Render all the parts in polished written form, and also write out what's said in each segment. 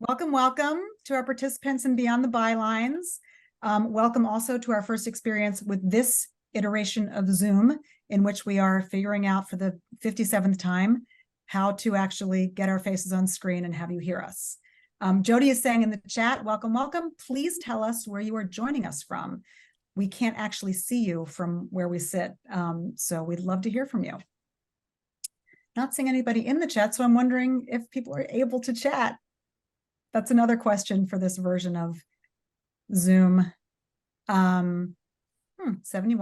Welcome, welcome to our participants in Beyond the Bylines. Welcome also to our first experience with this iteration of Zoom, in which we are figuring out for the 57th time how to actually get our faces on screen and have you hear us. Jodi is saying in the chat, welcome, welcome. Please tell us where you are joining us from. We can't actually see you from where we sit, so we'd love to hear from you. Not seeing anybody in the chat, so I'm wondering if people are able to chat. That's another question for this version of Zoom. 71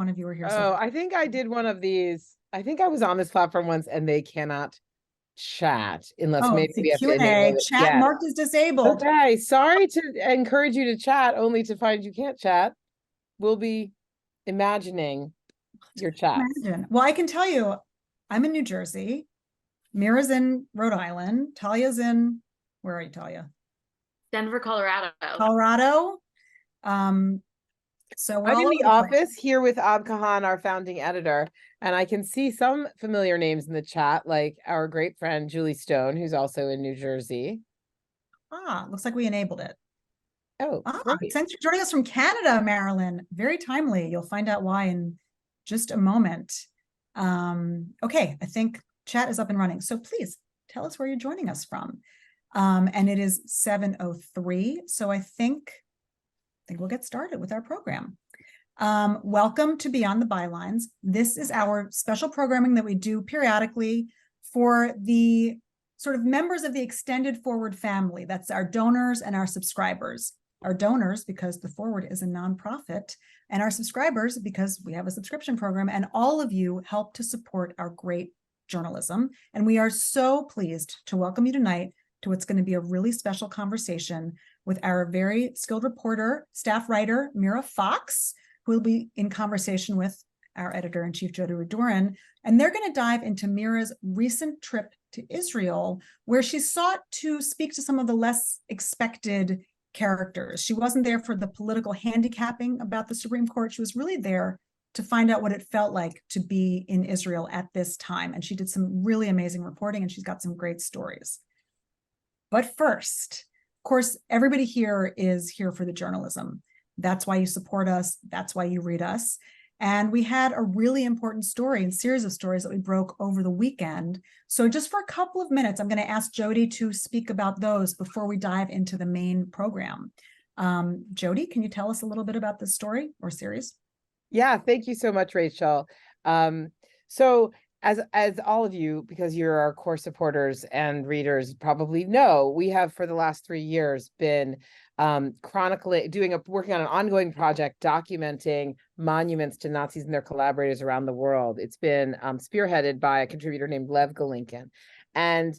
of you are here. Oh, I think I did one of these. I think I was on this platform once and they cannot chat unless maybe we have to enable it. Chat marked as disabled. Okay, sorry to encourage you to chat only to find you can't chat. We'll be imagining your chat. Well, I can tell you, I'm in New Jersey. Mira's in Rhode Island. Talia's in, where are you, Talia? Denver, Colorado. So I'm in the office here with Ab Kahan, our founding editor, and I can see some familiar names in the chat, like our great friend Julie Stone, who's also in New Jersey. Looks like we enabled it. Great. Since you're joining us from Canada, Marilyn, very timely. You'll find out why in just a moment. Okay, I think chat is up and running. So please tell us where you're joining us from. And it is 7:03. So I think we'll get started with our program. Welcome to Beyond the Bylines. This is our special programming that we do periodically for the sort of members of the extended Forward family. That's our donors and our subscribers. Our donors, because the Forward is a nonprofit, and our subscribers, because we have a subscription program, and all of you help to support our great journalism. And we are so pleased to welcome you tonight to what's going to be a really special conversation with our very skilled reporter, staff writer, Mira Fox, who will be in conversation with our editor-in-chief, Jodi Rudoren. And they're going to dive into Mira's recent trip to Israel, where she sought to speak to some of the less expected characters. She wasn't there for the political handicapping about the Supreme Court. She was really there to find out what it felt like to be in Israel at this time. And she did some really amazing reporting, and she's got some great stories. But first, of course, everybody here is here for the journalism. That's why you support us. That's why you read us. And we had a really important story and series of stories that we broke over the weekend. So just for a couple of minutes, I'm going to ask Jodi to speak about those before we dive into the main program. Jodi, can you tell us a little bit about this story or series? Yeah, thank you so much, Rachel. So as all of you, because you're our core supporters and readers probably know, we have for the last 3 years been chronicling, working on an ongoing project documenting monuments to Nazis and their collaborators around the world. It's been spearheaded by a contributor named Lev Galinkin. And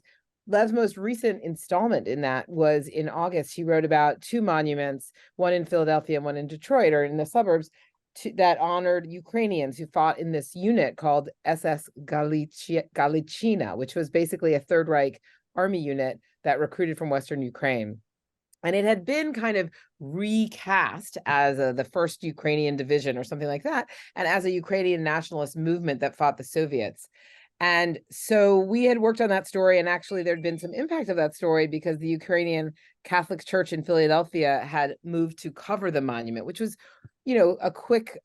Lev's most recent installment in that was in August. He wrote about 2 monuments, one in Philadelphia and one in Detroit, or in the suburbs, that honored Ukrainians who fought in this unit called SS Galiciina, which was basically a Third Reich army unit that recruited from Western Ukraine. And it had been kind of recast as the first Ukrainian division or something like that, and as a Ukrainian nationalist movement that fought the Soviets. And so we had worked on that story, and actually there'd been some impact of that story because the Ukrainian Catholic Church in Philadelphia had moved to cover the monument, which was, a quick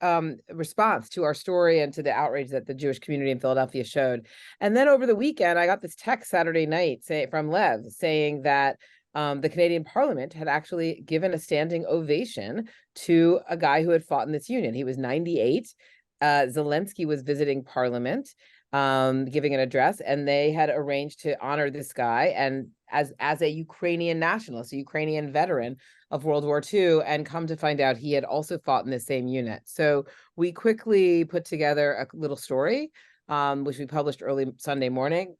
response to our story and to the outrage that the Jewish community in Philadelphia showed. And then over the weekend, I got this text Saturday night from Lev saying that the Canadian Parliament had actually given a standing ovation to a guy who had fought in this unit. He was 98. Zelensky was visiting Parliament, giving an address, and they had arranged to honor this guy and as a Ukrainian nationalist, a Ukrainian veteran of World War II, and come to find out he had also fought in the same unit. So we quickly put together a little story, which we published early Sunday morning.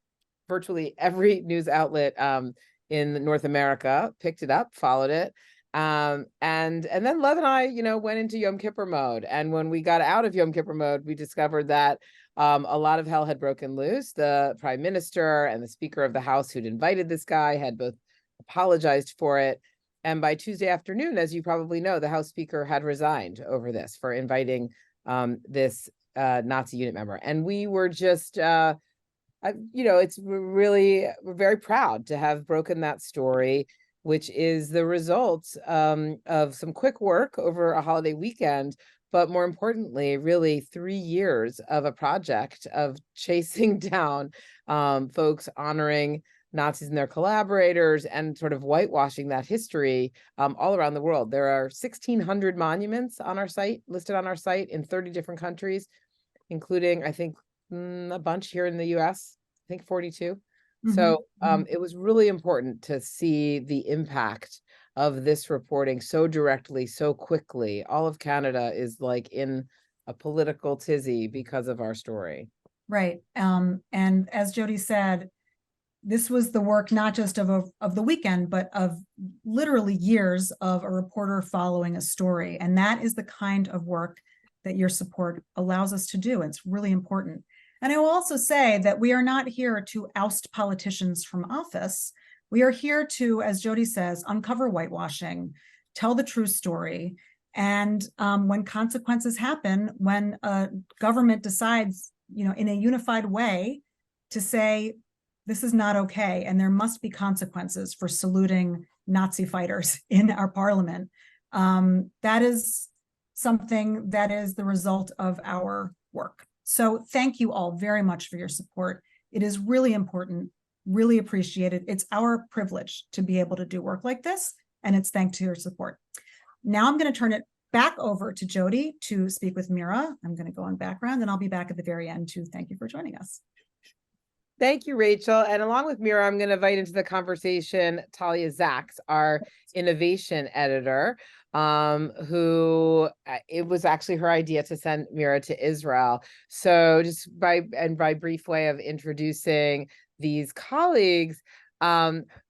Virtually every news outlet in North America picked it up, followed it. And then Lev and I, went into Yom Kippur mode. And when we got out of Yom Kippur mode, we discovered that a lot of hell had broken loose. The prime minister and the speaker of the House who'd invited this guy had both apologized for it. And by Tuesday afternoon, as you probably know, the House speaker had resigned over this for inviting this Nazi unit member. And we were just, we're very proud to have broken that story. which is the results of some quick work over a holiday weekend, but more importantly, really 3 years of a project of chasing down folks honoring Nazis and their collaborators and sort of whitewashing that history all around the world. There are 1,600 monuments on our site, listed on our site in 30 different countries, including, I think, a bunch here in the US, I think 42. So it was really important to see the impact of this reporting so directly, so quickly. All of Canada is like in a political tizzy because of our story. Right. And as Jodi said, this was the work not just of the weekend, but of literally years of a reporter following a story. And that is the kind of work that your support allows us to do. It's really important. And I will also say that we are not here to oust politicians from office. We are here to, as Jodi says, uncover whitewashing, tell the true story. And when consequences happen, when a government decides, in a unified way to say, this is not okay, and there must be consequences for saluting Nazi fighters in our parliament, that is something that is the result of our work. So thank you all very much for your support. It is really important, really appreciated. It's our privilege to be able to do work like this, and it's thanks to your support. Now I'm going to turn it back over to Jodi to speak with Mira. I'm going to go on background, and I'll be back at the very end to thank you for joining us. Thank you, Rachel. And along with Mira, I'm going to invite into the conversation Talia Zaks, our innovation editor, who it was actually her idea to send Mira to Israel. So just by brief way of introducing these colleagues,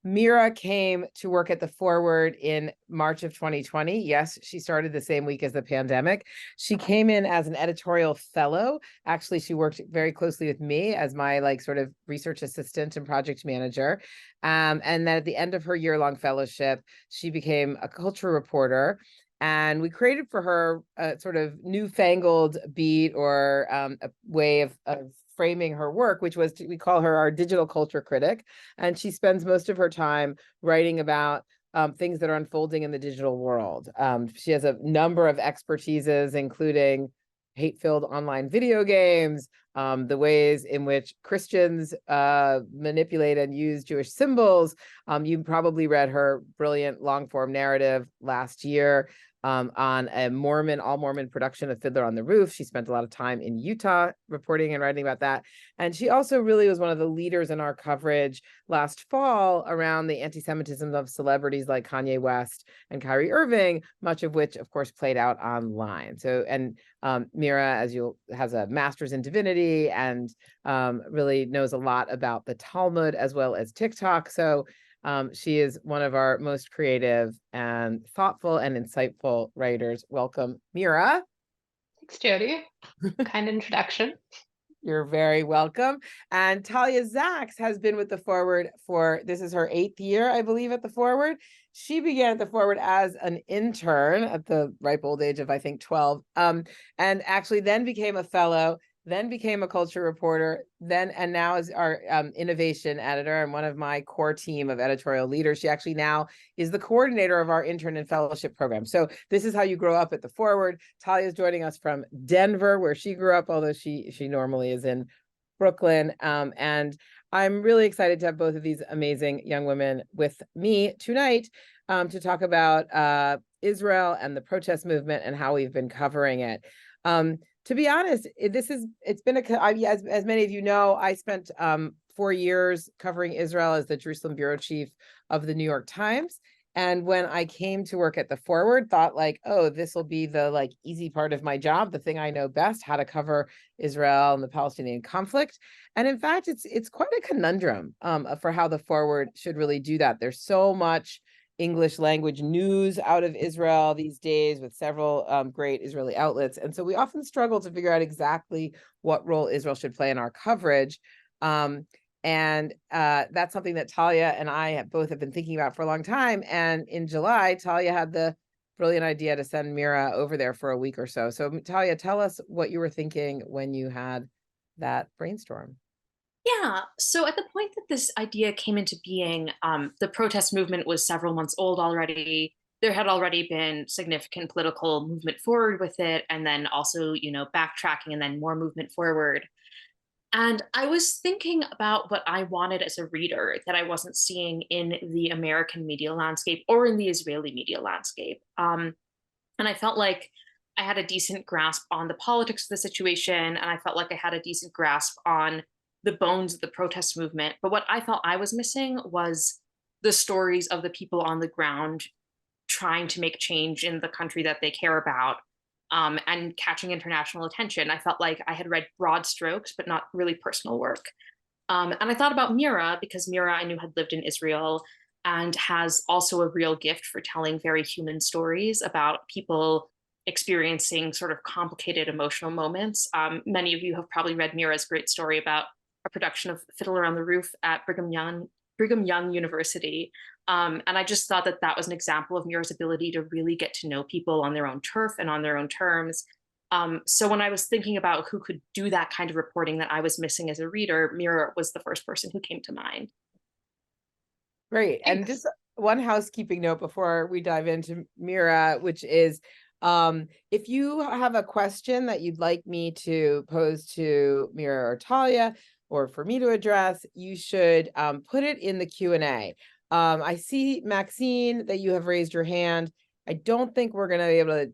Mira came to work at the Forward in March of 2020. Yes, she started the same week as the pandemic. She came in as an editorial fellow. Actually, she worked very closely with me as my sort of research assistant and project manager. And then at the end of her year-long fellowship, she became a culture reporter. And we created for her a sort of newfangled beat or a way of framing her work, which was we call her our digital culture critic. And she spends most of her time writing about things that are unfolding in the digital world. She has a number of expertises, including hate-filled online video games, the ways in which Christians manipulate and use Jewish symbols. You probably read her brilliant long-form narrative last year on a all Mormon production of Fiddler on the Roof. She spent a lot of time in Utah reporting and writing about that. And she also really was one of the leaders in our coverage last fall around the anti-Semitism of celebrities like Kanye West and Kyrie Irving, much of which, of course, played out online. So, and Mira, has a master's in divinity and really knows a lot about the Talmud as well as TikTok. So she is one of our most creative and thoughtful and insightful writers. Welcome, Mira. Thanks, Jodi. Kind introduction. You're very welcome. And Talia Zaks has been with the Forward this is her 8th year, I believe, at the Forward. She began at the Forward as an intern at the ripe old age of, I think, 12, and actually then became a fellow, then became a culture reporter, and now is our innovation editor and one of my core team of editorial leaders. She actually now is the coordinator of our intern and fellowship program. So this is how you grow up at the Forward. Talia is joining us from Denver, where she grew up, although she normally is in Brooklyn. And I'm really excited to have both of these amazing young women with me tonight to talk about Israel and the protest movement and how we've been covering it. To be honest, it's been as many of you know, I spent 4 years covering Israel as the Jerusalem bureau chief of the New York Times. And when I came to work at the Forward, thought oh, this will be the easy part of my job, the thing I know best, how to cover Israel and the Palestinian conflict. And in fact, it's quite a conundrum for how the Forward should really do that. There's so much English language news out of Israel these days with several great Israeli outlets. And so we often struggle to figure out exactly what role Israel should play in our coverage. And that's something that Talia and I both have been thinking about for a long time. And in July, Talia had the brilliant idea to send Mira over there for a week or so. So Talia, tell us what you were thinking when you had that brainstorm. Yeah. So at the point that this idea came into being, the protest movement was several months old already. There had already been significant political movement forward with it, and then also, backtracking and then more movement forward. And I was thinking about what I wanted as a reader that I wasn't seeing in the American media landscape or in the Israeli media landscape. And I felt like I had a decent grasp on the politics of the situation, and I felt like I had a decent grasp on the bones of the protest movement. But what I felt I was missing was the stories of the people on the ground trying to make change in the country that they care about, and catching international attention. I felt like I had read broad strokes, but not really personal work. And I thought about Mira because Mira I knew had lived in Israel and has also a real gift for telling very human stories about people experiencing sort of complicated emotional moments. Many of you have probably read Mira's great story about a production of Fiddler on the Roof at Brigham Young University. And I just thought that that was an example of Mira's ability to really get to know people on their own turf and on their own terms. So when I was thinking about who could do that kind of reporting that I was missing as a reader, Mira was the first person who came to mind. Great. And Thanks. just one housekeeping note before we dive into Mira, which is if you have a question that you'd like me to pose to Mira or Talia, or for me to address, you should put it in the Q&A. I see, Maxine, that you have raised your hand. I don't think we're going to be able to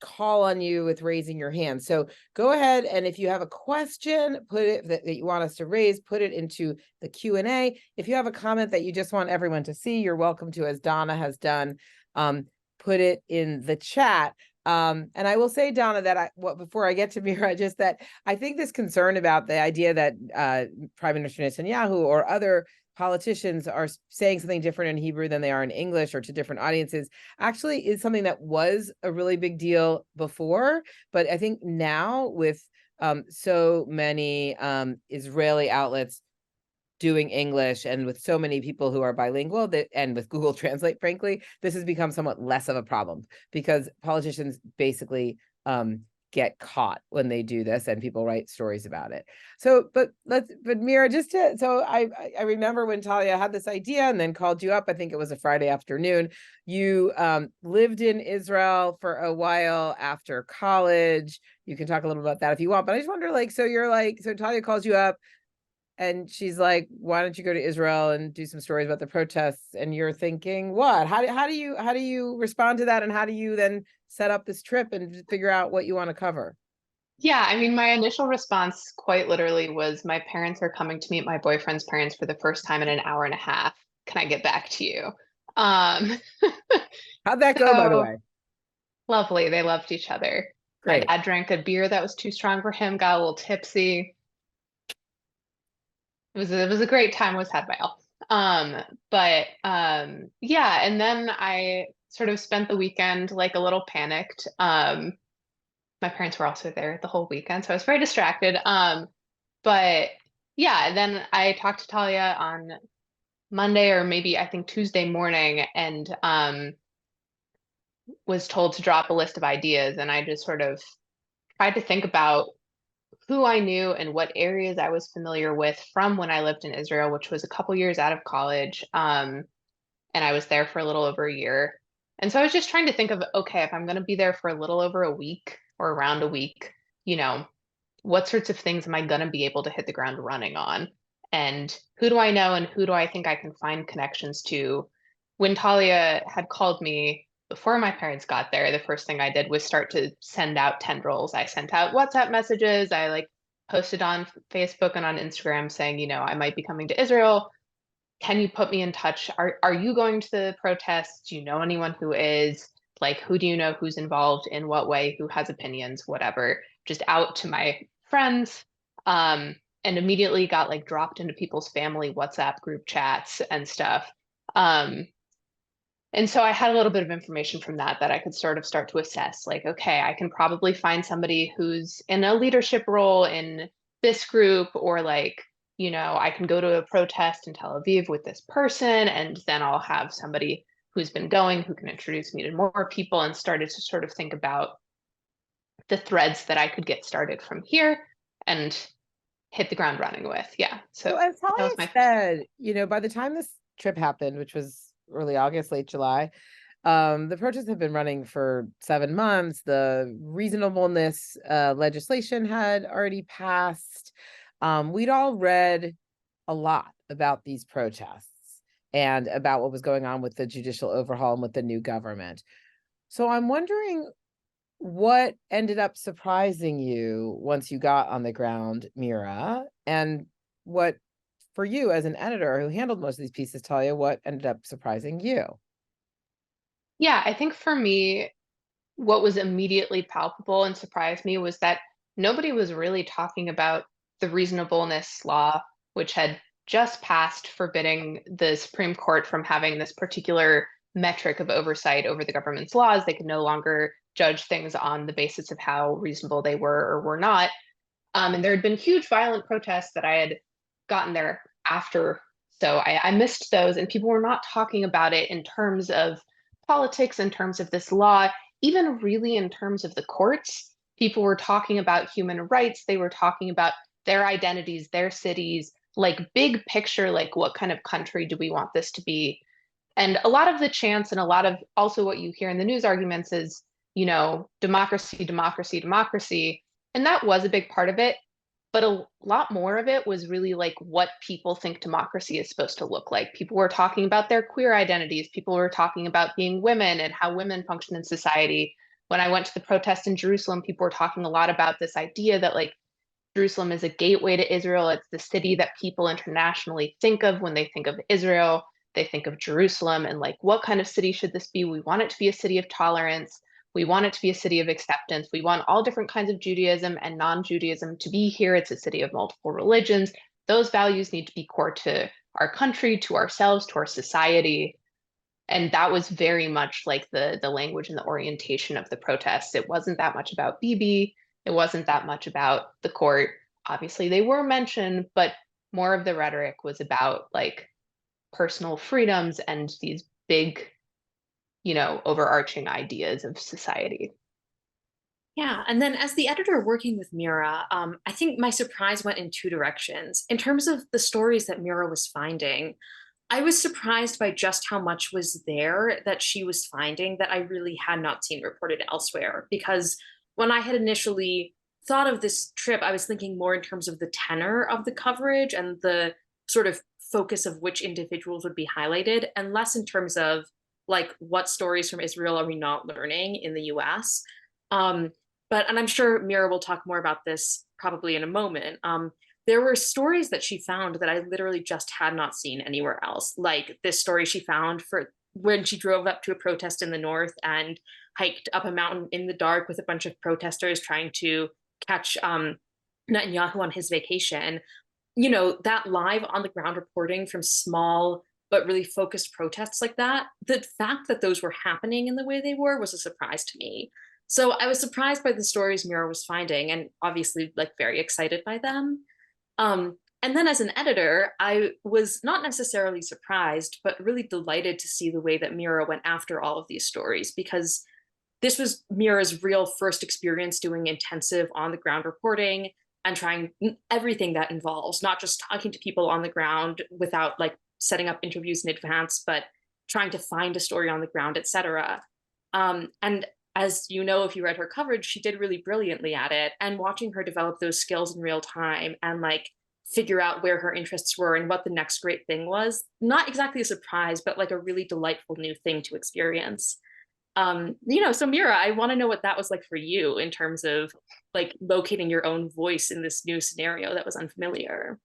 call on you with raising your hand. So go ahead, and if you have a question, put it that you want us to raise, put it into the Q&A. If you have a comment that you just want everyone to see, you're welcome to, as Donna has done, put it in the chat. And I will say, Donna, that before I get to Mira, just that I think this concern about the idea that Prime Minister Netanyahu or other politicians are saying something different in Hebrew than they are in English or to different audiences actually is something that was a really big deal before. But I think now with so many Israeli outlets doing English and with so many people who are bilingual and with Google Translate, frankly, this has become somewhat less of a problem because politicians basically get caught when they do this and people write stories about it. So, but Mira, I remember when Talia had this idea and then called you up, I think it was a Friday afternoon. You lived in Israel for a while after college. You can talk a little about that if you want, but I just wonder, so Talia calls you up and she's like, why don't you go to Israel and do some stories about the protests? And you're thinking, what? How do you respond to that? And how do you then set up this trip and figure out what you want to cover? Yeah, I mean, my initial response quite literally was my parents are coming to meet my boyfriend's parents for the first time in an hour and a half. Can I get back to you? Um, How'd that go, by the so way? lovely. They loved each other. My Great. dad drank a beer that was too strong for him, got a little tipsy. It was a great time, was had by all. Yeah, and then I sort of spent the weekend like a little panicked. My parents were also there the whole weekend, so I was very distracted. But yeah, then I talked to Talia on Monday or maybe I think Tuesday morning and was told to drop a list of ideas. And I just sort of tried to think about who I knew and what areas I was familiar with from when I lived in Israel, which was a couple years out of college. And I was there for a little over a year. And so I was just trying to think of, okay, if I'm going to be there for a little over a week or around a week, what sorts of things am I going to be able to hit the ground running on? And who do I know and who do I think I can find connections to? When Talia had called me before my parents got there, the first thing I did was start to send out tendrils. I sent out WhatsApp messages. I posted on Facebook and on Instagram saying, I might be coming to Israel. Can you put me in touch? Are you going to the protests? Do you know anyone who is? Who do you know who's involved in what way, who has opinions, whatever, just out to my friends. And immediately got dropped into people's family WhatsApp group chats and stuff. And so I had a little bit of information from that I could sort of start to assess, okay, I can probably find somebody who's in a leadership role in this group, or I can go to a protest in Tel Aviv with this person, and then I'll have somebody who's been going who can introduce me to more people, and started to sort of think about the threads that I could get started from here. And hit the ground running with. Yeah. So So as that Talia was my first. said, you know, by the time this trip happened, which was early August, late July, the protests have been running for 7 months. The reasonableness legislation had already passed. We'd all read a lot about these protests and about what was going on with the judicial overhaul and with the new government. So I'm wondering what ended up surprising you once you got on the ground, Mira, and what, for you as an editor who handled most of these pieces, Talia, what ended up surprising you? Yeah, I think for me, what was immediately palpable and surprised me was that nobody was really talking about the reasonableness law, which had just passed, forbidding the Supreme Court from having this particular metric of oversight over the government's laws. They could no longer judge things on the basis of how reasonable they were or were not. And there had been huge violent protests that I had gotten there after. So I missed those, and people were not talking about it in terms of politics, in terms of this law, even really in terms of the courts. People were talking about human rights. They were talking about their identities, their cities, like big picture, like what kind of country do we want this to be? And a lot of the chants and a lot of also what you hear in the news arguments is, democracy, democracy, democracy. And that was a big part of it. But a lot more of it was really like what people think democracy is supposed to look like. People were talking about their queer identities. People were talking about being women and how women function in society. When I went to the protest in Jerusalem, people were talking a lot about this idea that like Jerusalem is a gateway to Israel. It's the city that people internationally think of when they think of Israel. They think of Jerusalem and like, what kind of city should this be? We want it to be a city of tolerance. We want it to be a city of acceptance. We want all different kinds of Judaism and non-Judaism to be here. It's a city of multiple religions. Those values need to be core to our country, to ourselves, to our society. And that was very much like the language and the orientation of the protests. It wasn't that much about Bibi. It wasn't that much about the court. Obviously, they were mentioned, but more of the rhetoric was about like personal freedoms and these big, overarching ideas of society. Yeah, and then as the editor working with Mira, I think my surprise went in two directions. In terms of the stories that Mira was finding, I was surprised by just how much was there that she was finding that I really had not seen reported elsewhere. Because when I had initially thought of this trip, I was thinking more in terms of the tenor of the coverage and the sort of focus of which individuals would be highlighted, and less in terms of like what stories from Israel are we not learning in the US. Um, and I'm sure Mira will talk more about this probably in a moment. There were stories that she found that I literally just had not seen anywhere else. Like this story she found for when she drove up to a protest in the north and hiked up a mountain in the dark with a bunch of protesters trying to catch Netanyahu on his vacation. That live on the ground reporting from small but really focused protests like that, the fact that those were happening in the way they were was a surprise to me. So I was surprised by the stories Mira was finding and obviously like very excited by them. And then as an editor, I was not necessarily surprised, but really delighted to see the way that Mira went after all of these stories, because this was Mira's real first experience doing intensive on the ground reporting and trying everything that involves, not just talking to people on the ground without like setting up interviews in advance, but trying to find a story on the ground, etc. And as you know, if you read her coverage, she did really brilliantly at it. And watching her develop those skills in real time and like figure out where her interests were and what the next great thing was, not exactly a surprise, but like a really delightful new thing to experience. So Mira, I want to know what that was like for you in terms of like locating your own voice in this new scenario that was unfamiliar.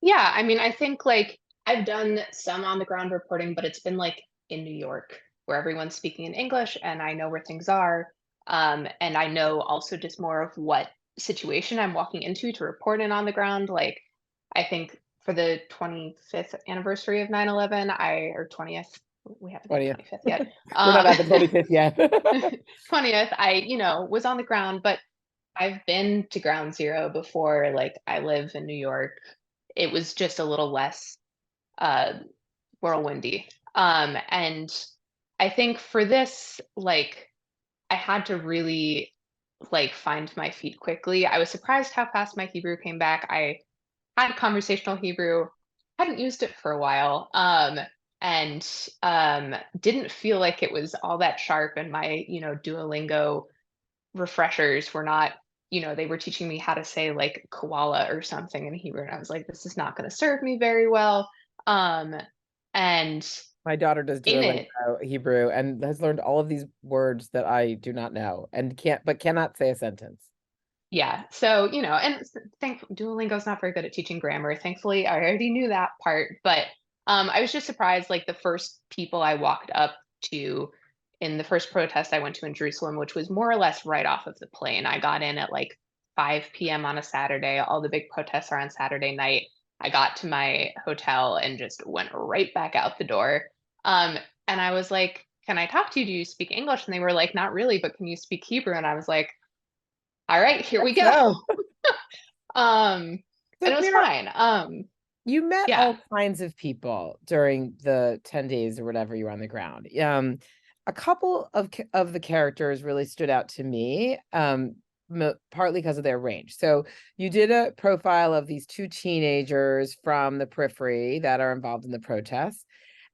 Yeah, I mean, I think like I've done some on the ground reporting, but it's been like in New York where everyone's speaking in English and I know where things are. And I know also just more of what situation I'm walking into to report in on the ground. Like, I think for the 25th anniversary of 9/11, or 20th, we haven't hit 20th. 25th yet. We're not at the 25th yet. 20th, I, was on the ground, but I've been to Ground Zero before. Like, I live in New York. It was just a little less uh, whirlwindy. And I think for this, like, I had to really like find my feet quickly. I was surprised how fast my Hebrew came back. I had conversational Hebrew, hadn't used it for a while, and didn't feel like it was all that sharp. And my, Duolingo refreshers were not, they were teaching me how to say like koala or something in Hebrew, and I was like, this is not going to serve me very well. And My daughter does in Duolingo it, Hebrew and has learned all of these words that I do not know and cannot say a sentence. yeah. So, and Duolingo's not very good at teaching grammar. Thankfully, I already knew that part, but I was just surprised, like the first people I walked up to in the first protest I went to in Jerusalem, which was more or less right off of the plane. I got in at like 5 p.m. on a Saturday. All the big protests are on Saturday night. I got to my hotel and just went right back out the door. And I was like, can I talk to you? Do you speak English? And they were like, not really, but can you speak Hebrew? And I was like, all right, here we go. So, And so it was Mira, fine. you met Yeah. all kinds of people during the 10 days or whatever you were on the ground. A couple of the characters really stood out to me, partly because of their range. So you did a profile of these two teenagers from the periphery that are involved in the protests.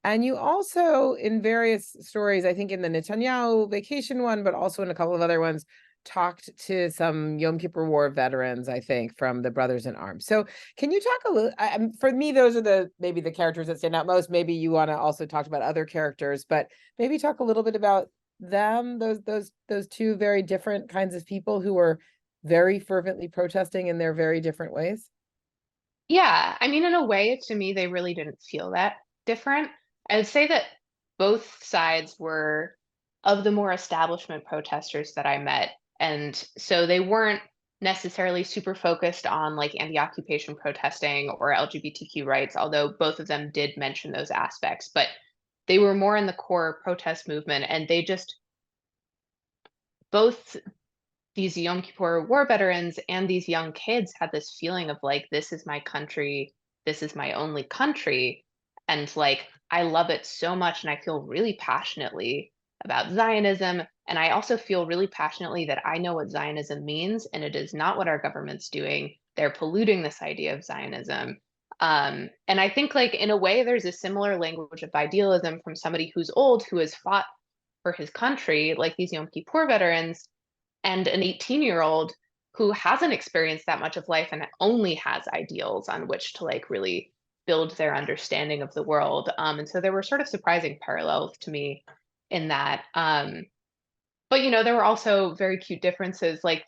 And you also, in various stories, I think in the Netanyahu vacation one, but also in a couple of other ones, talked to some Yom Kippur War veterans, I think, from the Brothers in Arms. So can you talk a little, for me, those are maybe the characters that stand out most. Maybe you want to also talk about other characters, but maybe talk a little bit about them, those two very different kinds of people who were very fervently protesting in their very different ways. Yeah. I mean, in a way, to me, they really didn't feel that different. I would say that both sides were of the more establishment protesters that I met. And so they weren't necessarily super focused on like anti-occupation protesting or LGBTQ rights, although both of them did mention those aspects. But they were more in the core protest movement, and they just both these Yom Kippur war veterans and these young kids had this feeling of like, this is my country, this is my only country. And like, I love it so much. And I feel really passionately about Zionism. And I also feel really passionately that I know what Zionism means, and it is not what our government's doing. They're polluting this idea of Zionism. And I think, like, in a way, there's a similar language of idealism from somebody who's old, who has fought for his country, like these Yom Kippur veterans, and an 18-year-old who hasn't experienced that much of life and only has ideals on which to like really build their understanding of the world. And so there were sort of surprising parallels to me in that. But there were also very cute differences. Like,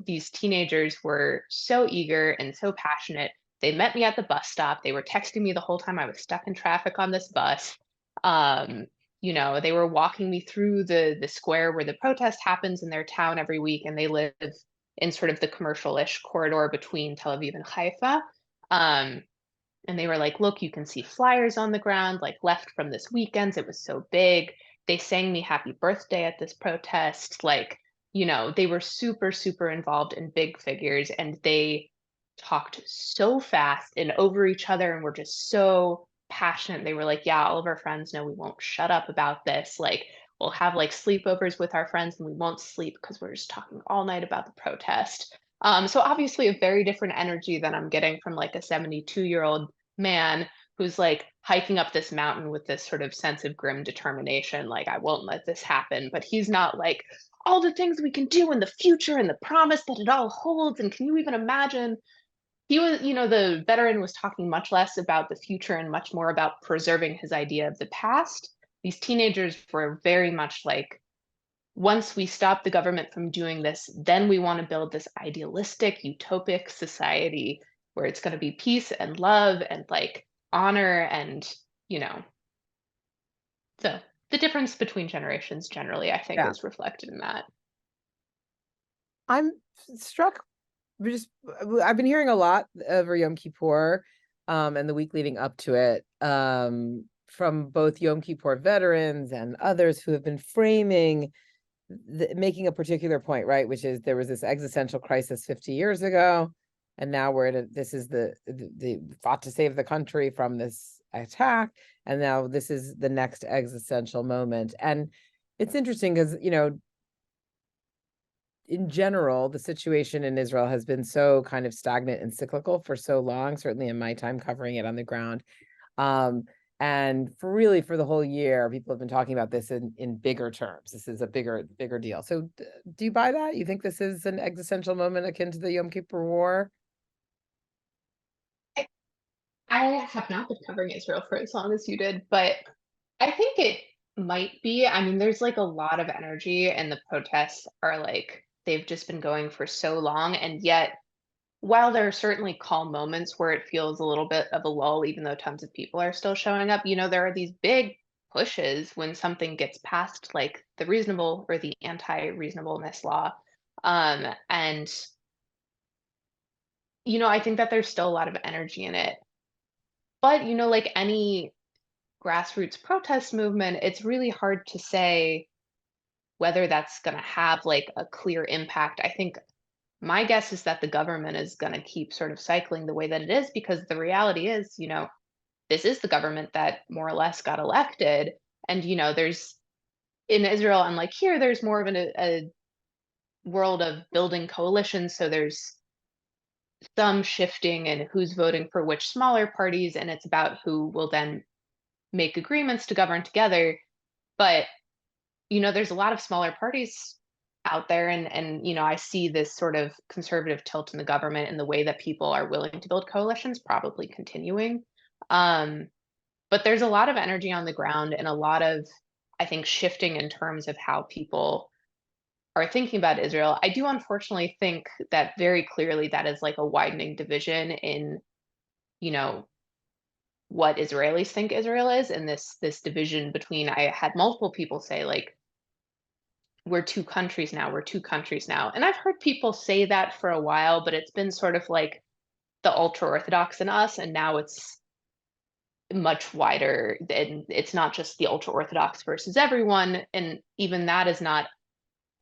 these teenagers were so eager and so passionate. They met me at the bus stop. They were texting me the whole time I was stuck in traffic on this bus. Um, they were walking me through the square where the protest happens in their town every week, and they live in sort of the commercial-ish corridor between Tel Aviv and Haifa. Um, and they were like, look, you can see flyers on the ground, like left from this weekend. It was so big. They sang me happy birthday at this protest. Like, they were super, super involved in big figures, and they talked so fast and over each other and were just so passionate. They were like, yeah, all of our friends know we won't shut up about this. Like, we'll have like sleepovers with our friends and we won't sleep because we're just talking all night about the protest. So obviously a very different energy than I'm getting from like a 72-year-old man who's like hiking up this mountain with this sort of sense of grim determination, like, I won't let this happen. But he's not like, all the things we can do in the future and the promise that it all holds. And can you even imagine? He was, the veteran was talking much less about the future and much more about preserving his idea of the past. These teenagers were very much like, once we stop the government from doing this, then we want to build this idealistic, utopic society where it's going to be peace and love and like honor. And, you know, so the difference between generations generally, I think, Yeah. is reflected in that. I'm struck. I've been hearing a lot over Yom Kippur, and the week leading up to it, from both Yom Kippur veterans and others who have been framing, making a particular point, right? Which is there was this existential crisis 50 years ago, and now we're in this is the fought to save the country from this attack, and now this is the next existential moment. And it's interesting because, in general, the situation in Israel has been so kind of stagnant and cyclical for so long, certainly in my time covering it on the ground. And for the whole year, people have been talking about this in bigger terms. This is a bigger deal. So do you buy that? You think this is an existential moment akin to the Yom Kippur War? I have not been covering Israel for as long as you did, but I think it might be. I mean, there's like a lot of energy, and the protests are like they've just been going for so long. And yet, while there are certainly calm moments where it feels a little bit of a lull, even though tons of people are still showing up, there are these big pushes when something gets passed, like the reasonable or the anti-reasonableness law. And, I think that there's still a lot of energy in it. But, like any grassroots protest movement, it's really hard to say whether that's going to have like a clear impact. I think my guess is that the government is going to keep sort of cycling the way that it is, because the reality is, this is the government that more or less got elected. And, there's in Israel, unlike here, there's more of a world of building coalitions. So there's some shifting in who's voting for which smaller parties, and it's about who will then make agreements to govern together. But there's a lot of smaller parties out there, and I see this sort of conservative tilt in the government and the way that people are willing to build coalitions probably continuing. But there's a lot of energy on the ground and a lot of, I think, shifting in terms of how people are thinking about Israel. I do unfortunately think that very clearly that is like a widening division in, you know, what Israelis think Israel is, and this division between, I had multiple people say like, we're two countries now, we're two countries now. And I've heard people say that for a while, but it's been sort of like the ultra orthodox in us, and now it's much wider, and it's not just the ultra orthodox versus everyone, and even that is not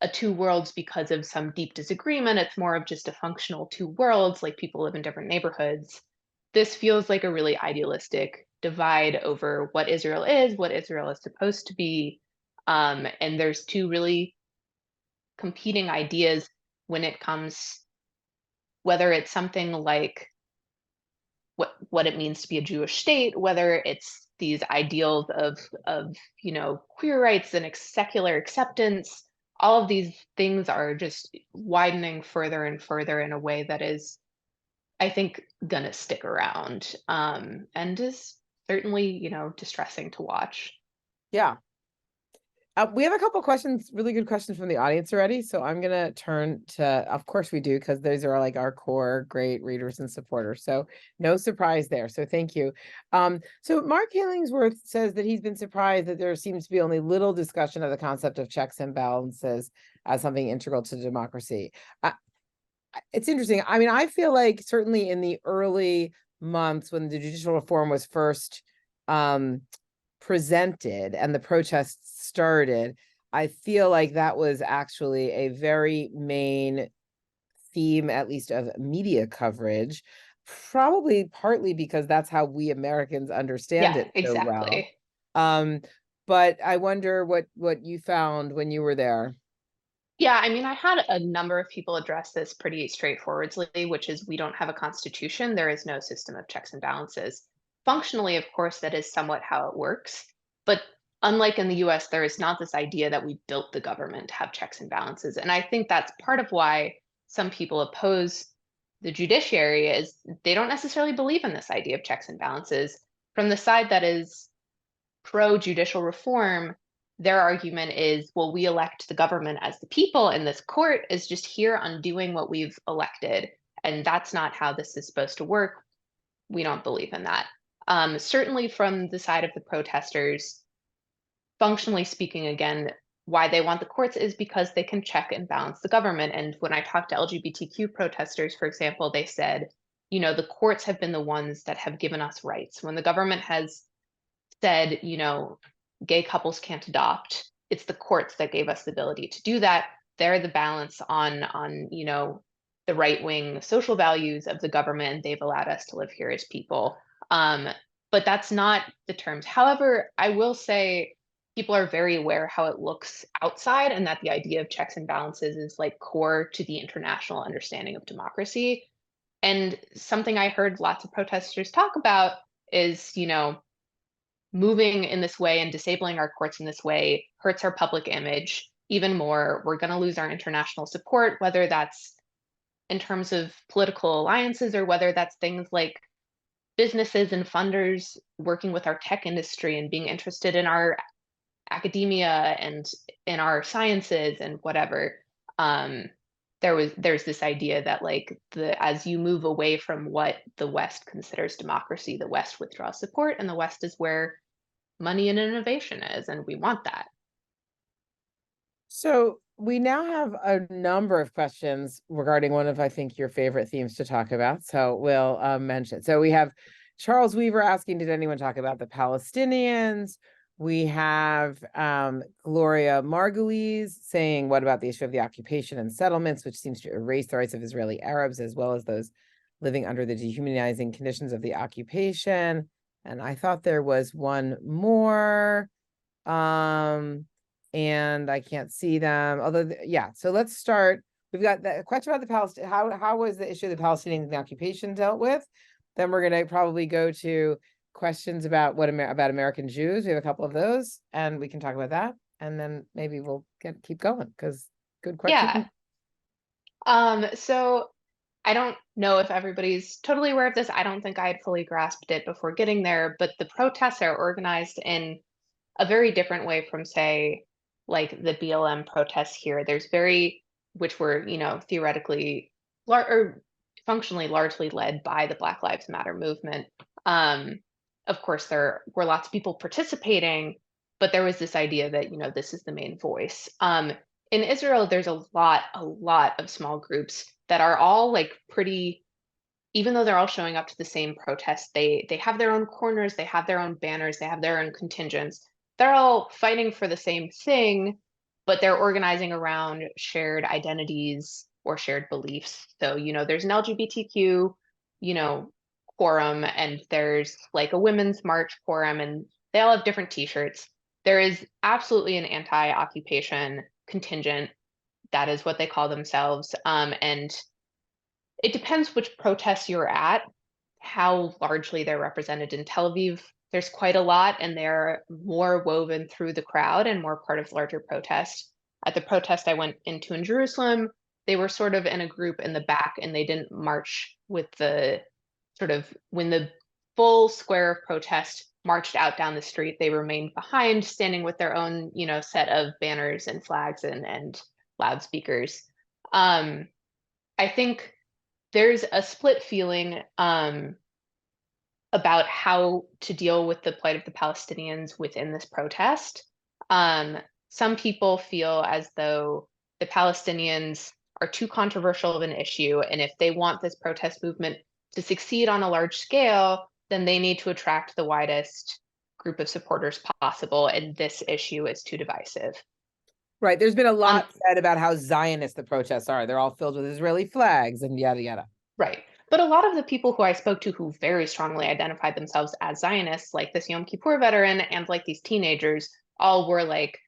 a two worlds because of some deep disagreement. It's more of just a functional two worlds, like people live in different neighborhoods. This feels like a really idealistic divide over what Israel is supposed to be. And there's two really competing ideas when it comes, whether it's something like what it means to be a Jewish state, whether it's these ideals of queer rights and secular acceptance. All of these things are just widening further and further in a way that is, I think, gonna stick around, and is certainly distressing to watch. Yeah. We have a couple questions, really good questions from the audience already. So I'm going to turn to, of course we do, because those are like our core great readers and supporters. So no surprise there. So thank you. So Mark Hillingsworth says that he's been surprised that there seems to be only little discussion of the concept of checks and balances as something integral to democracy. It's interesting. I mean, I feel like certainly in the early months when the judicial reform was first presented and the protests started, I feel like that was actually a very main theme, at least of media coverage, probably partly because that's how we Americans understand it so exactly. well. But I wonder what you found when you were there. Yeah, I mean, I had a number of people address this pretty straightforwardly, which is we don't have a constitution. There is no system of checks and balances. Functionally, of course, that is somewhat how it works. But unlike in the US, there is not this idea that we built the government to have checks and balances. And I think that's part of why some people oppose the judiciary, is they don't necessarily believe in this idea of checks and balances. From the side that is pro judicial reform, their argument is, well, we elect the government as the people, and this court is just here undoing what we've elected. And that's not how this is supposed to work. We don't believe in that. Certainly from the side of the protesters, functionally speaking, again, why they want the courts is because they can check and balance the government. And when I talked to LGBTQ protesters, for example, they said, the courts have been the ones that have given us rights. When the government has said, gay couples can't adopt, it's the courts that gave us the ability to do that. They're the balance on the right-wing social values of the government. They've allowed us to live here as people. But that's not the terms. However, I will say people are very aware how it looks outside, and that the idea of checks and balances is like core to the international understanding of democracy. And something I heard lots of protesters talk about is, moving in this way and disabling our courts in this way hurts our public image even more. We're going to lose our international support, whether that's in terms of political alliances or whether that's things like businesses and funders working with our tech industry and being interested in our academia and in our sciences and whatever. There's this idea that like as you move away from what the West considers democracy, the West withdraws support, and the West is where money and innovation is, and we want that. So we now have a number of questions regarding one of, I think, your favorite themes to talk about. So we'll mention. So we have Charles Weaver asking, did anyone talk about the Palestinians? We have Gloria Margulies saying, what about the issue of the occupation and settlements, which seems to erase the rights of Israeli Arabs as well as those living under the dehumanizing conditions of the occupation? And I thought there was one more, and I can't see them. Although, yeah. So let's start. We've got the question about the Palestine. How was the issue of the Palestinians and the occupation dealt with? Then we're going to probably go to questions about about American Jews. We have a couple of those, and we can talk about that. And then maybe we'll keep going because good question. Yeah. So I don't know if everybody's totally aware of this. I don't think I had fully grasped it before getting there, but the protests are organized in a very different way from, say, like the BLM protests here. Which were, theoretically or functionally largely led by the Black Lives Matter movement. Of course, there were lots of people participating, but there was this idea that, this is the main voice. In Israel, there's a lot of small groups that are all like pretty, even though they're all showing up to the same protest, they have their own corners, they have their own banners, they have their own contingents. They're all fighting for the same thing, but they're organizing around shared identities or shared beliefs. So, there's an LGBTQ, quorum, and there's like a women's march quorum, and they all have different t-shirts. There is absolutely an anti-occupation contingent. That is what they call themselves. And it depends which protests you're at, how largely they're represented. In Tel Aviv, there's quite a lot, and they're more woven through the crowd and more part of larger protests. At the protest I went into in Jerusalem, they were sort of in a group in the back, and they didn't march with the when the full square of protest marched out down the street, they remained behind, standing with their own, set of banners and flags and loudspeakers. I think there's a split feeling about how to deal with the plight of the Palestinians within this protest. Some people feel as though the Palestinians are too controversial of an issue, and if they want this protest movement to succeed on a large scale, then they need to attract the widest group of supporters possible, and this issue is too divisive. Right. There's been a lot said about how Zionist the protests are. They're all filled with Israeli flags and yada, yada. Right. But a lot of the people who I spoke to who very strongly identified themselves as Zionists, like this Yom Kippur veteran and like these teenagers, all were like,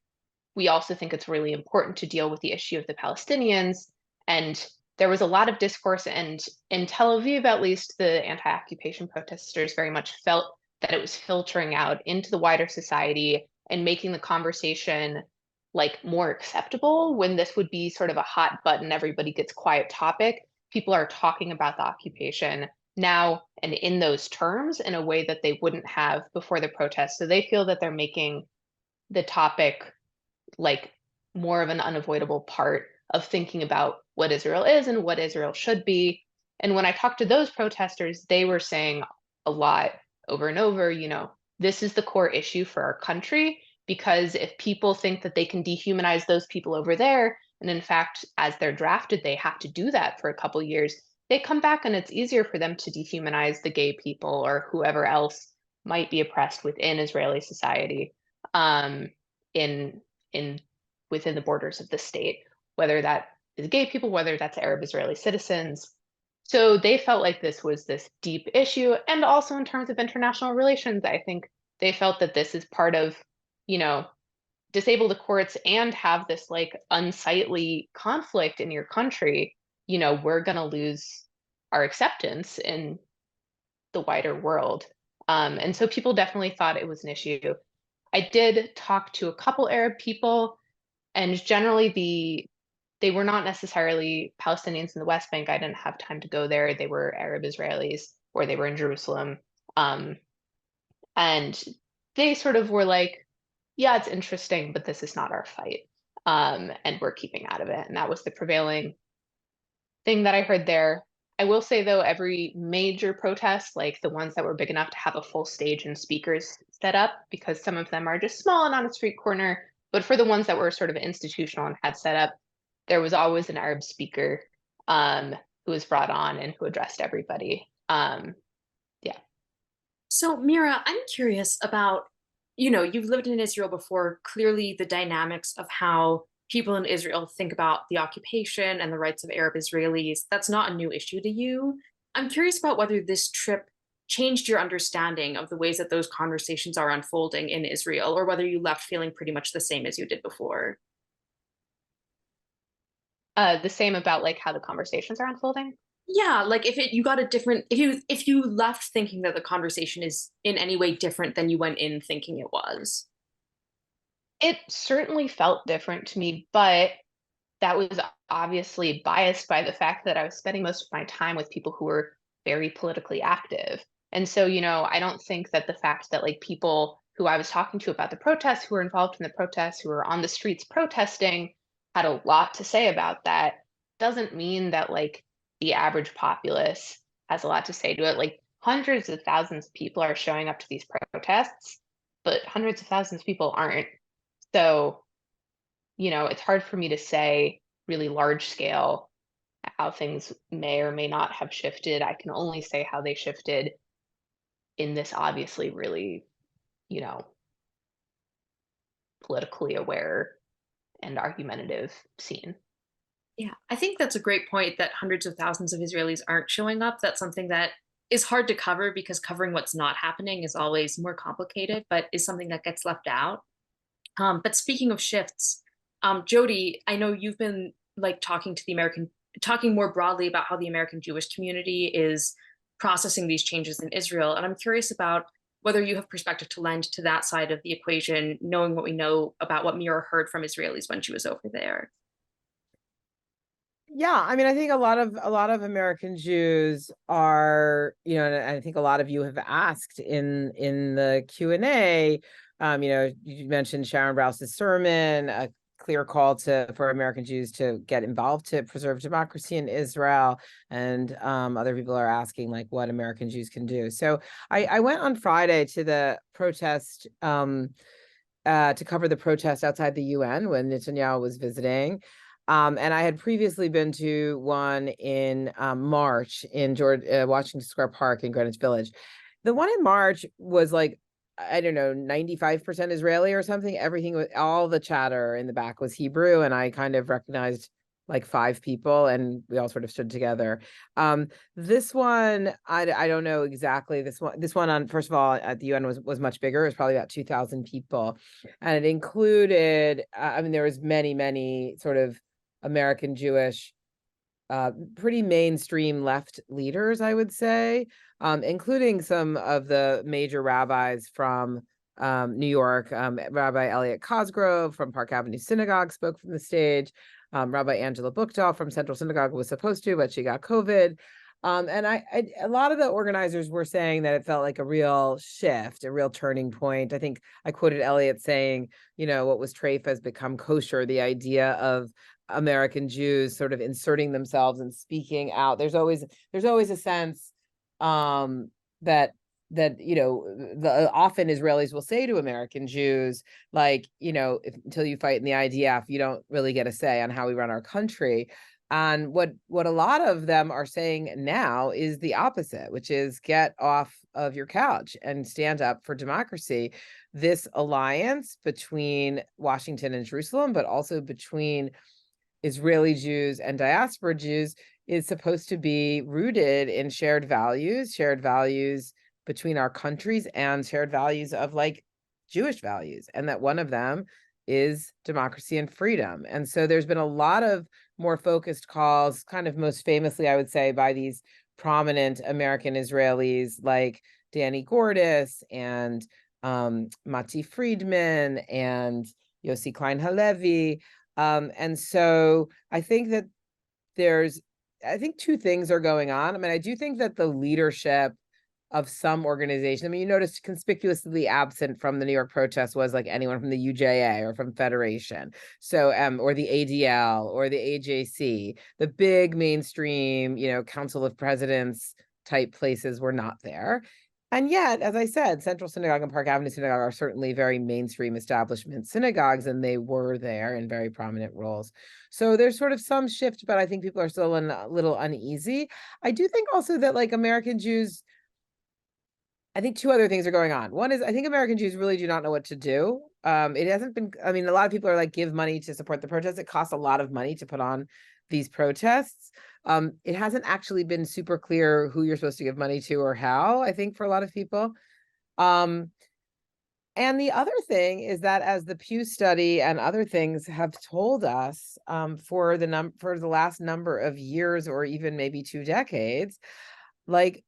we also think it's really important to deal with the issue of the Palestinians. And there was a lot of discourse, and in Tel Aviv, at least, the anti-occupation protesters very much felt that it was filtering out into the wider society and making the conversation like more acceptable, when this would be sort of a hot button, everybody gets quiet topic. People are talking about the occupation now and in those terms in a way that they wouldn't have before the protest. So they feel that they're making the topic like more of an unavoidable part of thinking about what Israel is and what Israel should be. And when I talked to those protesters, they were saying a lot over and over, this is the core issue for our country, because if people think that they can dehumanize those people over there, and in fact, as they're drafted, they have to do that for a couple of years, they come back and it's easier for them to dehumanize the gay people or whoever else might be oppressed within Israeli society, within the borders of the state, whether that is gay people, whether that's Arab Israeli citizens. So they felt like this was this deep issue. And also in terms of international relations, I think they felt that this is part of, disable the courts and have this like unsightly conflict in your country, you know, we're going to lose our acceptance in the wider world. And so people definitely thought it was an issue. I did talk to a couple Arab people, and generally they were not necessarily Palestinians in the West Bank. I didn't have time to go there. They were Arab Israelis, or they were in Jerusalem. And they sort of were like, yeah, it's interesting, but this is not our fight. And we're keeping out of it. And that was the prevailing thing that I heard there. I will say though, every major protest, like the ones that were big enough to have a full stage and speakers set up, because some of them are just small and on a street corner, but for the ones that were sort of institutional and had set up, there was always an Arab speaker who was brought on and who addressed everybody. Yeah. So, Mira, I'm curious about, you've lived in Israel before. Clearly, the dynamics of how people in Israel think about the occupation and the rights of Arab Israelis, that's not a new issue to you. I'm curious about whether this trip changed your understanding of the ways that those conversations are unfolding in Israel, or whether you left feeling pretty much the same as you did before. The same about like how the conversations are unfolding. Yeah, like you got a different, if you left thinking that the conversation is in any way different than you went in thinking it was. It certainly felt different to me, but that was obviously biased by the fact that I was spending most of my time with people who were very politically active. And so, you know, I don't think that the fact that like people who I was talking to about the protests, who were involved in the protests, who were on the streets protesting, had a lot to say about that, doesn't mean that like the average populace has a lot to say to it. Like hundreds of thousands of people are showing up to these protests, but hundreds of thousands of people aren't. So, you know, it's hard for me to say really large scale how things may or may not have shifted. I can only say how they shifted in this obviously really, you know, politically aware and argumentative scene. Yeah, I think that's a great point that hundreds of thousands of Israelis aren't showing up. That's something that is hard to cover because covering what's not happening is always more complicated, but is something that gets left out. But speaking of shifts, Jodi, I know you've been like talking more broadly about how the American Jewish community is processing these changes in Israel. And I'm curious about whether you have perspective to lend to that side of the equation, knowing what we know about what Mira heard from Israelis when she was over there. Yeah, I mean, I think a lot of American Jews are, you know, and I think a lot of you have asked in the Q&A, you know, you mentioned Sharon Browse's sermon, a clear call for American Jews to get involved to preserve democracy in Israel, and other people are asking like what American Jews can do. So I went on Friday to the protest to cover the protest outside the UN when Netanyahu was visiting. And I had previously been to one in March in Washington Square Park in Greenwich Village. The one in March was like, I don't know, 95% Israeli or something. Everything was, all the chatter in the back was Hebrew, and I kind of recognized like 5 people, and we all sort of stood together. This one, I don't know exactly. This one on, first of all, at the UN was much bigger. It was probably about 2,000 people, and it included, I mean, there was many sort of American Jewish, pretty mainstream left leaders, I would say, including some of the major rabbis from New York. Rabbi Elliot Cosgrove from Park Avenue Synagogue spoke from the stage. Rabbi Angela Buchdahl from Central Synagogue was supposed to, but she got COVID. And a lot of the organizers were saying that it felt like a real shift, a real turning point. I think I quoted Elliot saying, you know, what was treif has become kosher, the idea of American Jews sort of inserting themselves and speaking out. There's always a sense that you know, often Israelis will say to American Jews, like, you know, until you fight in the IDF, you don't really get a say on how we run our country. And what a lot of them are saying now is the opposite, which is get off of your couch and stand up for democracy. This alliance between Washington and Jerusalem, but also between Israeli Jews and diaspora Jews, is supposed to be rooted in shared values between our countries, and shared values of like Jewish values. And that one of them is democracy and freedom. And so there's been a lot of more focused calls, kind of most famously, I would say, by these prominent American Israelis like Danny Gordis and Mati Friedman and Yossi Klein Halevi. And so I think that I think two things are going on. I mean, I do think that the leadership of some organization, I mean, you noticed conspicuously absent from the New York protests was like anyone from the UJA or from Federation. So, or the ADL or the AJC, the big mainstream, Council of Presidents type places were not there. And yet, as I said, Central Synagogue and Park Avenue Synagogue are certainly very mainstream establishment synagogues, and they were there in very prominent roles. So there's sort of some shift, but I think people are still a little uneasy. I do think also that like American Jews, I think two other things are going on. One is I think American Jews really do not know what to do. It hasn't been, I mean, a lot of people are like, give money to support the protests. It costs a lot of money to put on these protests. It hasn't actually been super clear who you're supposed to give money to or how, I think, for a lot of people. And the other thing is that as the Pew study and other things have told us for the last number of years or even maybe 2 decades, like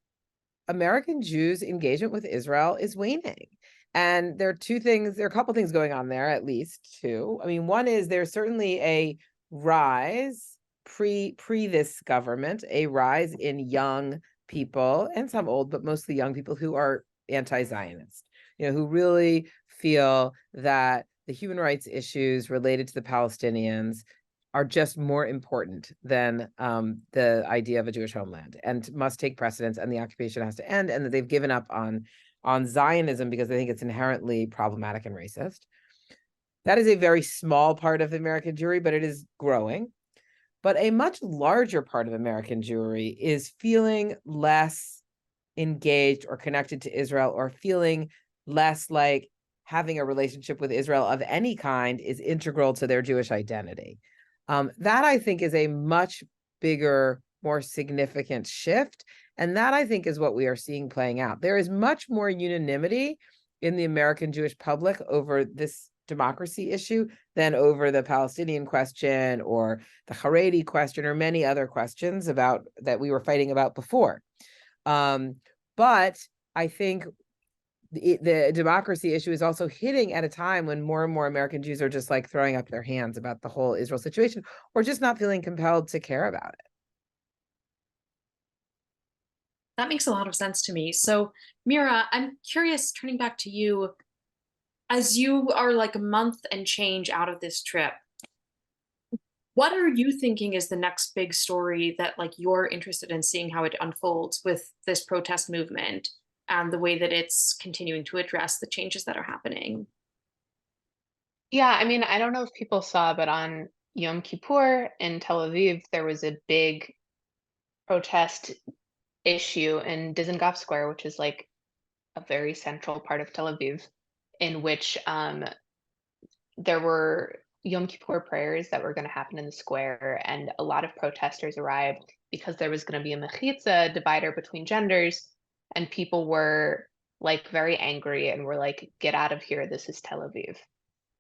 American Jews' engagement with Israel is waning. And there are a couple things going on there, at least two. I mean, one is there's certainly a rise pre this government, a rise in young people and some old, but mostly young people who are anti-Zionist, who really feel that the human rights issues related to the Palestinians are just more important than the idea of a Jewish homeland and must take precedence, and the occupation has to end, and that they've given up on Zionism because they think it's inherently problematic and racist. That is a very small part of American Jewry, but it is growing. But a much larger part of American Jewry is feeling less engaged or connected to Israel, or feeling less like having a relationship with Israel of any kind is integral to their Jewish identity. That I think is a much bigger, more significant shift. And that I think is what we are seeing playing out. There is much more unanimity in the American Jewish public over this democracy issue than over the Palestinian question or the Haredi question or many other questions that we were fighting about before. But I think the democracy issue is also hitting at a time when more and more American Jews are just like throwing up their hands about the whole Israel situation, or just not feeling compelled to care about it. That makes a lot of sense to me. So, Mira, I'm curious, turning back to you, as you are like a month and change out of this trip, what are you thinking is the next big story that like you're interested in seeing how it unfolds with this protest movement and the way that it's continuing to address the changes that are happening? Yeah, I mean, I don't know if people saw, but on Yom Kippur in Tel Aviv, there was a big protest issue in Dizengoff Square, which is like a very central part of Tel Aviv, in which there were Yom Kippur prayers that were going to happen in the square, and a lot of protesters arrived because there was going to be a mechitza, divider between genders, and people were like very angry and were like, "Get out of here! This is Tel Aviv."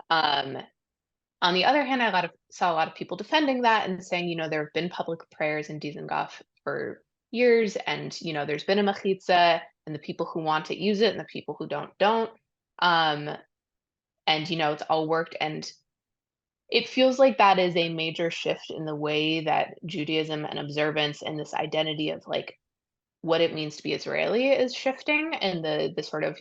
On the other hand, saw a lot of people defending that and saying, there have been public prayers in Dizengoff for years, and there's been a mechitza, and the people who want it use it, and the people who don't. And it's all worked, and it feels like that is a major shift in the way that Judaism and observance and this identity of like what it means to be Israeli is shifting, and the sort of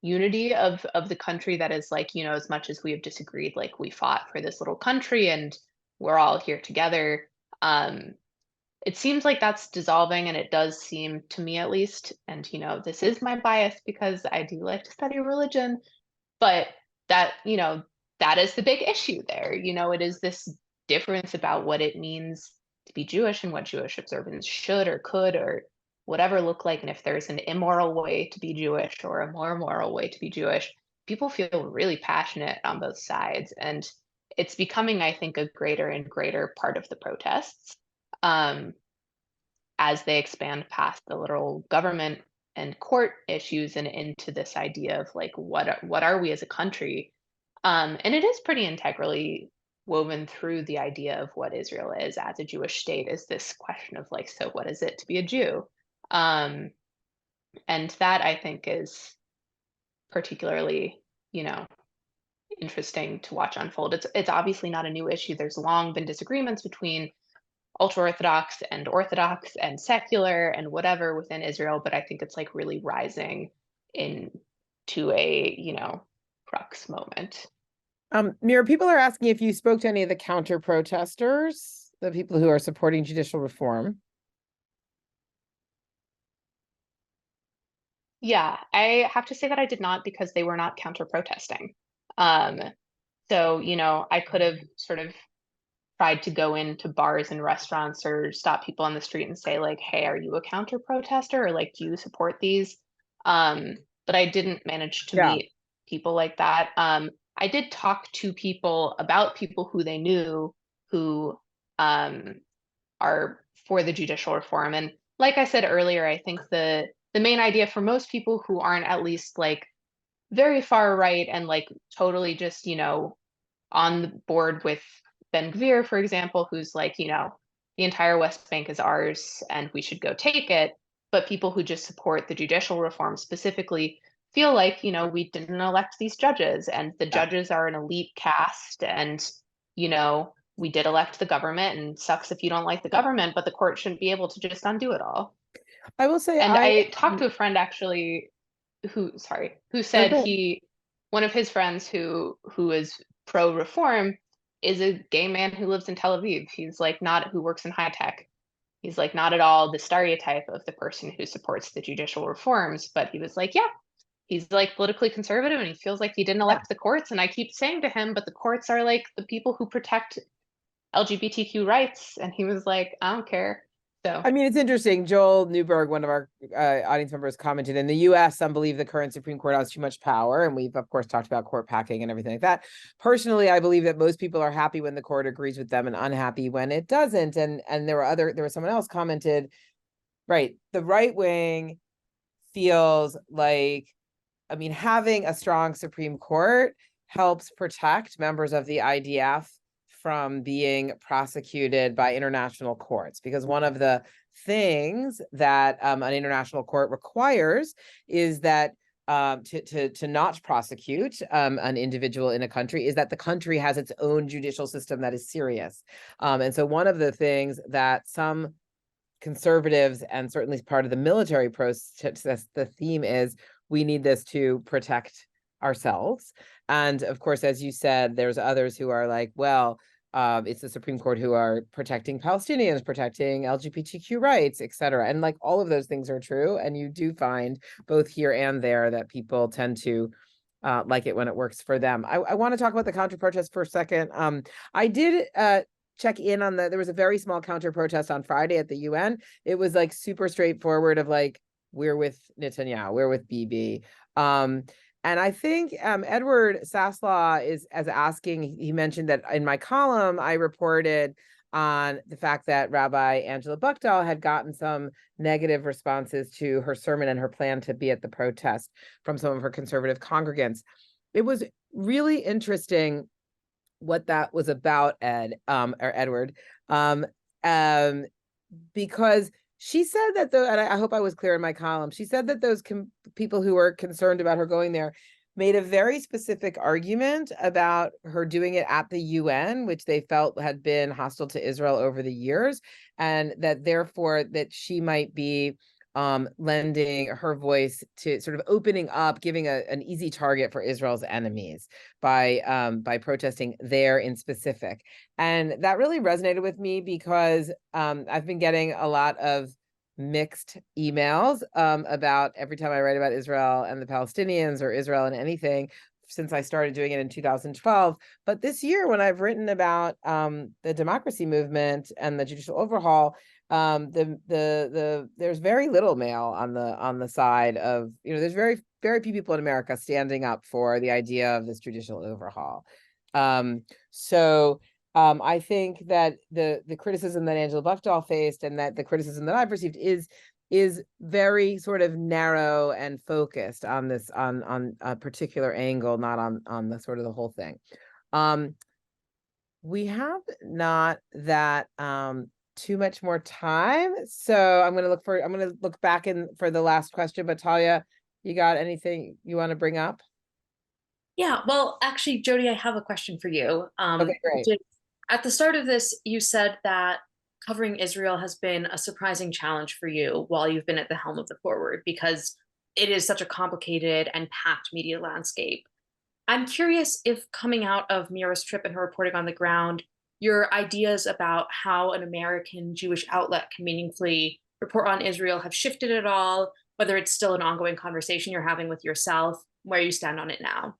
unity of the country that is like, as much as we have disagreed, like we fought for this little country and we're all here together. It seems like that's dissolving, and it does seem to me at least, and this is my bias because I do like to study religion, but that, that is the big issue there. It is this difference about what it means to be Jewish and what Jewish observance should or could or whatever look like. And if there's an immoral way to be Jewish or a more moral way to be Jewish, people feel really passionate on both sides. And it's becoming, I think, a greater and greater part of the protests as they expand past the literal government and court issues and into this idea of like what are we as a country, And it is pretty integrally woven through the idea of what Israel is as a Jewish state, is this question of like, so what is it to be a Jew? Um, and that I think is particularly, you know, interesting to watch unfold. It's obviously not a new issue. There's long been disagreements between ultra Orthodox and secular and whatever within Israel, but I think it's like really rising into a, you know, crux moment. Mira, people are asking if you spoke to any of the counter protesters, the people who are supporting judicial reform. Yeah, I have to say that I did not, because they were not counter protesting. Um, so, you know, I could have sort of tried to go into bars and restaurants or stop people on the street and say like, hey, are you a counter protester, or like, do you support these? But I didn't manage to meet people like that. I did talk to people about people who they knew who are for the judicial reform. And like I said earlier, I think the main idea for most people who aren't at least like very far right and like totally just, you know, on the board with Ben Gvir, for example, who's like, you know, the entire West Bank is ours and we should go take it. But people who just support the judicial reform specifically feel like, you know, we didn't elect these judges and the judges are an elite caste, and, you know, we did elect the government and sucks if you don't like the government, but the court shouldn't be able to just undo it all. I will say, And I talked to a friend actually who said one of his friends who is pro reform is a gay man who lives in Tel Aviv. He's like not who works in high tech. He's like not at all the stereotype of the person who supports the judicial reforms, but he was like, yeah, he's like politically conservative and he feels like he didn't elect the courts. And I keep saying to him, but the courts are like the people who protect LGBTQ rights. And he was like, I don't care. So I mean, it's interesting. Joel Newberg, one of our audience members, commented, in the US, some believe the current Supreme Court has too much power. And we've, of course, talked about court packing and everything like that. Personally, I believe that most people are happy when the court agrees with them and unhappy when it doesn't. And there was someone else commented, right, the right wing feels like, I mean, having a strong Supreme Court helps protect members of the IDF from being prosecuted by international courts, because one of the things that an international court requires is that to not prosecute an individual in a country is that the country has its own judicial system that is serious. And so one of the things that some conservatives and certainly part of the military process, the theme is we need this to protect ourselves. And of course, as you said, there's others who are like, well, it's the Supreme Court who are protecting Palestinians, protecting LGBTQ rights, et cetera. And like all of those things are true. And you do find both here and there that people tend to like it when it works for them. I want to talk about the counter protest for a second. I did check in on there was a very small counter protest on Friday at the UN. It was like super straightforward of like, we're with Netanyahu, we're with Bibi. And I think Edward Saslaw is asking, he mentioned that in my column, I reported on the fact that Rabbi Angela Buchdahl had gotten some negative responses to her sermon and her plan to be at the protest from some of her conservative congregants. It was really interesting what that was about, Edward, because she said that and I hope I was clear in my column, she said that those people who were concerned about her going there made a very specific argument about her doing it at the UN, which they felt had been hostile to Israel over the years, and that therefore that she might be lending her voice to sort of opening up, giving an easy target for Israel's enemies by protesting there in specific. And that really resonated with me because I've been getting a lot of mixed emails about every time I write about Israel and the Palestinians or Israel and anything since I started doing it in 2012. But this year, when I've written about the democracy movement and the judicial overhaul, there's very little mail on the side of, you know, there's very few people in America standing up for the idea of this judicial overhaul. I think that the criticism that Angela Buchdahl faced and that the criticism that I've received is is very sort of narrow and focused on this, on a particular angle, not on the sort of the whole thing. We have not that too much more time, so I'm gonna look back in for the last question. But Talia, you got anything you want to bring up? Yeah, well, actually, Jodi, I have a question for you. Okay, great. At the start of this, you said that covering Israel has been a surprising challenge for you while you've been at the helm of the Forward because it is such a complicated and packed media landscape. I'm curious if coming out of Mira's trip and her reporting on the ground, your ideas about how an American Jewish outlet can meaningfully report on Israel have shifted at all, whether it's still an ongoing conversation you're having with yourself, where you stand on it now.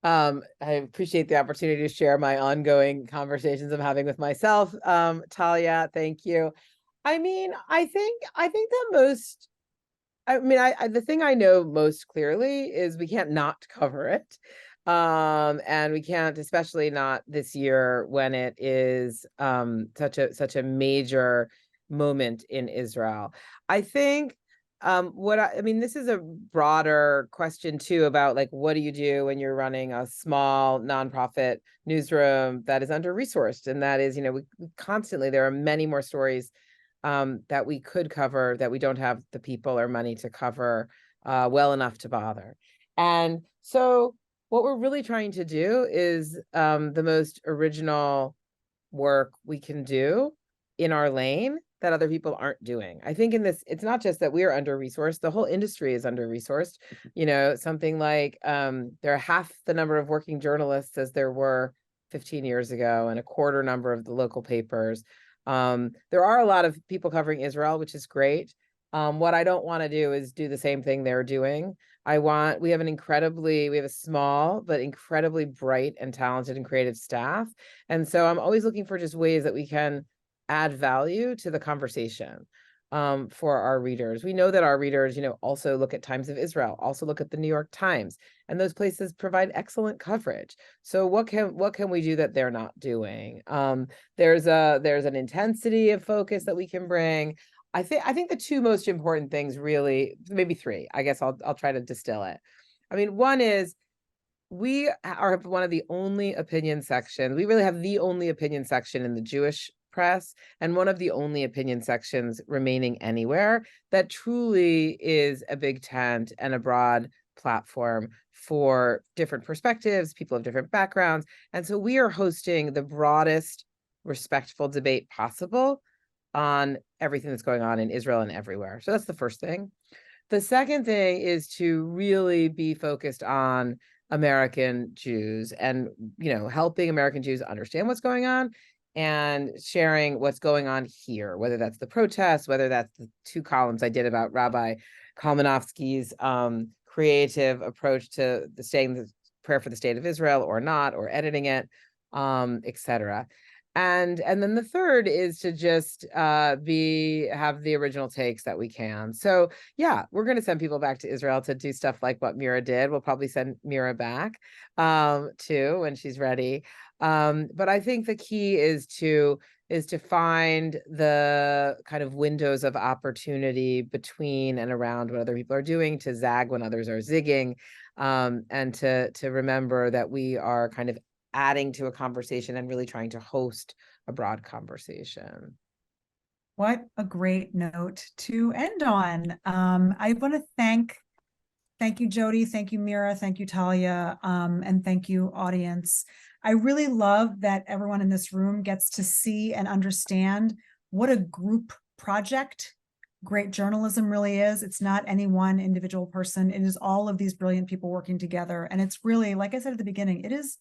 I appreciate the opportunity to share my ongoing conversations I'm having with myself. Talia, thank you. I mean, I think the thing I know most clearly is we can't not cover it. And we can't, especially not this year when it is such a major moment in Israel. I think I mean, this is a broader question too about like, what do you do when you're running a small nonprofit newsroom that is under-resourced? And that is, we constantly, there are many more stories that we could cover that we don't have the people or money to cover well enough to bother. And so what we're really trying to do is the most original work we can do in our lane that other people aren't doing. I think in this, it's not just that we are under-resourced, the whole industry is under-resourced. Something like there are half the number of working journalists as there were 15 years ago, and a quarter number of the local papers. There are a lot of people covering Israel, which is great. What I don't want to do is do the same thing they're doing. We have a small but incredibly bright and talented and creative staff. And so I'm always looking for just ways that we can add value to the conversation for our readers. We know that our readers, also look at Times of Israel, also look at the New York Times, and those places provide excellent coverage. So what can we do that they're not doing? There's an intensity of focus that we can bring. I think the two most important things, really, maybe three, I guess I'll try to distill it. I mean, one is we are one of the only opinion sections. We really have the only opinion section in the Jewish press, and one of the only opinion sections remaining anywhere that truly is a big tent and a broad platform for different perspectives, people of different backgrounds. And so we are hosting the broadest, respectful debate possible on everything that's going on in Israel and everywhere. So that's the first thing. The second thing is to really be focused on American Jews and, helping American Jews understand what's going on and sharing what's going on here, whether that's the protests, whether that's the 2 columns I did about Rabbi Kalmanovsky's creative approach to saying the prayer for the state of Israel or not, or editing it, etc. And then the third is to just have the original takes that we can. So yeah, we're going to send people back to Israel to do stuff like what Mira did. We'll probably send Mira back too when she's ready. But I think the key is to find the kind of windows of opportunity between and around what other people are doing, to zag when others are zigging, and to remember that we are kind of adding to a conversation and really trying to host a broad conversation. What a great note to end on. I want to thank you, Jodi. Thank you, Mira. Thank you, Talia. And thank you, audience. I really love that everyone in this room gets to see and understand what a group project great journalism really is. It's not any one individual person. It is all of these brilliant people working together. And it's really, like I said at the beginning, it is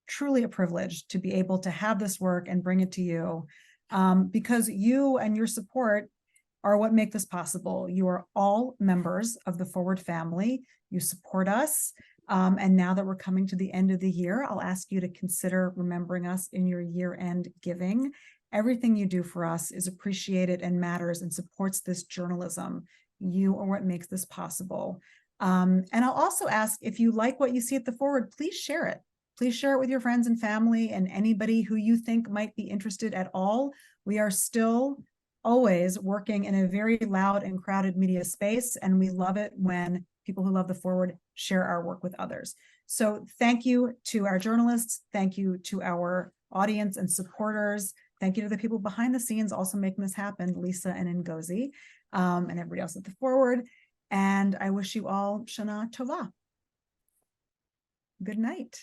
truly a privilege to be able to have this work and bring it to you, because you and your support are what make this possible. You are all members of the Forward family. You support us. And now that we're coming to the end of the year, I'll ask you to consider remembering us in your year-end giving. Everything you do for us is appreciated and matters and supports this journalism. You are what makes this possible. And I'll also ask, if you like what you see at the Forward, please share it. Please share it with your friends and family and anybody who you think might be interested at all. We are still always working in a very loud and crowded media space, and we love it when people who love the Forward share our work with others. So thank you to our journalists. Thank you to our audience and supporters. Thank you to the people behind the scenes also making this happen, Lisa and Ngozi, and everybody else at the Forward. And I wish you all Shana Tova. Good night.